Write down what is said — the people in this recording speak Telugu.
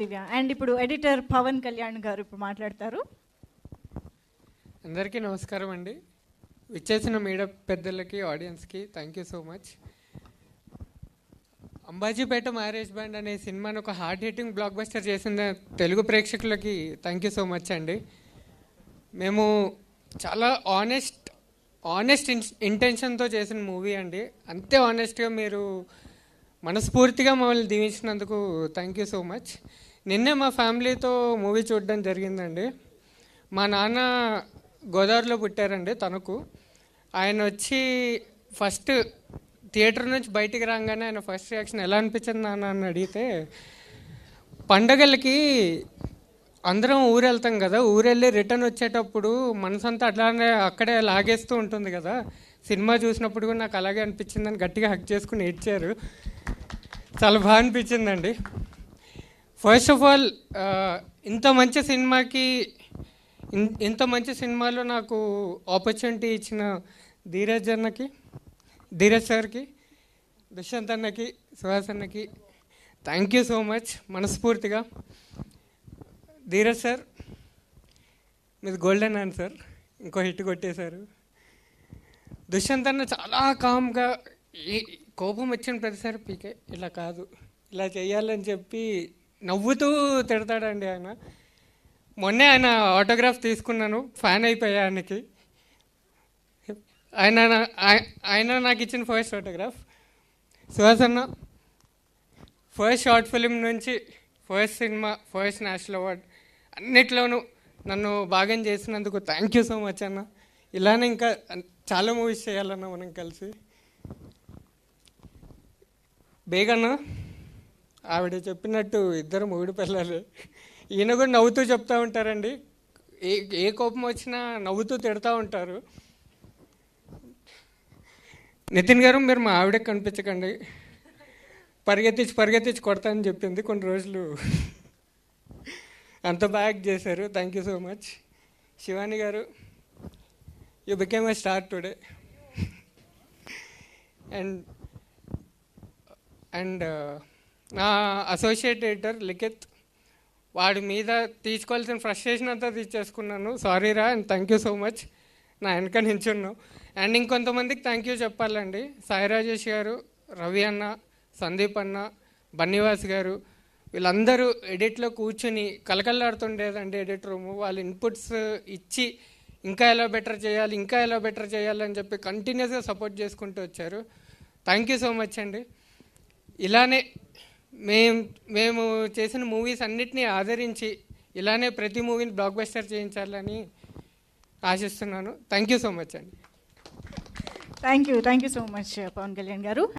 దివ్య అండ్ ఇప్పుడు ఎడిటర్ పవన్ కళ్యాణ్ గారు ఇప్పుడు మాట్లాడతారు. అందరికీ నమస్కారం అండి. విచ్చేసిన మీడియా పెద్దలకి, ఆడియన్స్కి thank you so much. Ambajipeta marriage band అనే సినిమాను ఒక హార్డ్ హిట్టింగ్ బ్లాక్ బస్టర్ చేసిన తెలుగు ప్రేక్షకులకి థ్యాంక్ యూ సో మచ్ అండి. మేము చాలా ఆనెస్ట్ ఇంటెన్షన్తో చేసిన మూవీ అండి. అంతే ఆనెస్ట్గా మీరు మనస్ఫూర్తిగా మమ్మల్ని దీవించినందుకు థ్యాంక్ యూ సో మచ్. నిన్నే మా ఫ్యామిలీతో మూవీ చూడడం జరిగిందండి. మా నాన్న గోదావరిలో పుట్టారండి. తణుకు ఆయన వచ్చి ఫస్ట్ థియేటర్ నుంచి బయటికి రాగానే ఆయన ఫస్ట్ రియాక్షన్ ఎలా అనిపించింది నాన్న అని అడిగితే, పండగలకి అందరం ఊరు వెళ్తాం కదా, ఊరెళ్ళి రిటర్న్ వచ్చేటప్పుడు మనసంతా అట్లానే అక్కడే లాగేస్తూ ఉంటుంది కదా, సినిమా చూసినప్పుడు కూడా నాకు అలాగే అనిపించిందని గట్టిగా హక్ చేసుకుని ఏడ్చారు. చాలా బాగా అనిపించిందండి. ఫస్ట్ ఆఫ్ ఆల్ ఇంత మంచి సినిమాలో నాకు ఆపర్చునిటీ ఇచ్చిన ధీరజ్ సార్కి, దుష్యంత్ అన్నకి, సుహాస్ అన్నకి థ్యాంక్ యూ సో మచ్ మనస్ఫూర్తిగా. ధీరజ్ సార్ మీది గోల్డెన్ ఆన్సర్, ఇంకో హిట్ కొట్టేశారు. దుష్యంత్ అన్న చాలా కామ్గా కోపం వచ్చిన ప్రతిసారి పీకే ఇలా కాదు ఇలా చేయాలని చెప్పి నవ్వుతూ తిడతాడండి ఆయన. మొన్నే ఆయన ఆటోగ్రాఫ్ తీసుకున్నాను, ఫ్యాన్ అయిపోయా ఆయనకి. ఆయన నాకు ఇచ్చిన ఫస్ట్ ఆటోగ్రాఫ్. సుహాస్ అన్న ఫస్ట్ షార్ట్ ఫిలిం నుంచి first cinema, first national award అన్నిట్లోనూ నన్ను భాగం చేసినందుకు థ్యాంక్ యూ సో మచ్ అన్న. ఇలానే ఇంకా చాలా మూవీస్ చేయాలన్న మనం కలిసి. బేగన్న ఆవిడ చెప్పినట్టు ఇద్దరు మూడు పిల్లలు, ఈయన కూడా నవ్వుతూ చెప్తూ ఉంటారండి. ఏ కోపం వచ్చినా నవ్వుతూ తిడతా ఉంటారు. నితిన్ గారు మీరు మా ఆవిడకి కనిపించకండి, పరిగెత్తించి కొడతానని చెప్పింది. కొన్ని రోజులు అంత బ్యాక్ చేశారు. Thank you so much. Shivani గారు you became a star today. And నా అసోసియేట్ ఎడిటర్ లిఖిత్, వాడి మీద తీసుకోవాల్సిన ఫ్రస్ట్రేషన్ అంతా తీసేసుకున్నాను. సారీ రా and thank you so much, నా వెనక నించున్నావు. అండ్ ఇంకొంతమందికి థ్యాంక్ యూ చెప్పాలండి. సాయి రాజేష్ గారు, రవి అన్న, సందీప్ అన్న, బన్నీవాస్ గారు, వీళ్ళందరూ ఎడిట్లో కూర్చుని కలకల్లాడుతుండేదండి ఎడిట్ రూము. వాళ్ళ ఇన్పుట్స్ ఇచ్చి ఇంకా ఎలా బెటర్ చేయాలి అని చెప్పి కంటిన్యూస్గా సపోర్ట్ చేసుకుంటూ వచ్చారు. థ్యాంక్ యూ సో మచ్ అండి. ఇలానే మేము చేసిన మూవీస్ అన్నిటినీ ఆదరించి ఇలానే ప్రతి మూవీని బ్లాక్ బస్టర్ చేయించాలని ఆశిస్తున్నాను. థ్యాంక్ యూ సో మచ్ అండి. Thank you so much Pawan Kalyan గారు.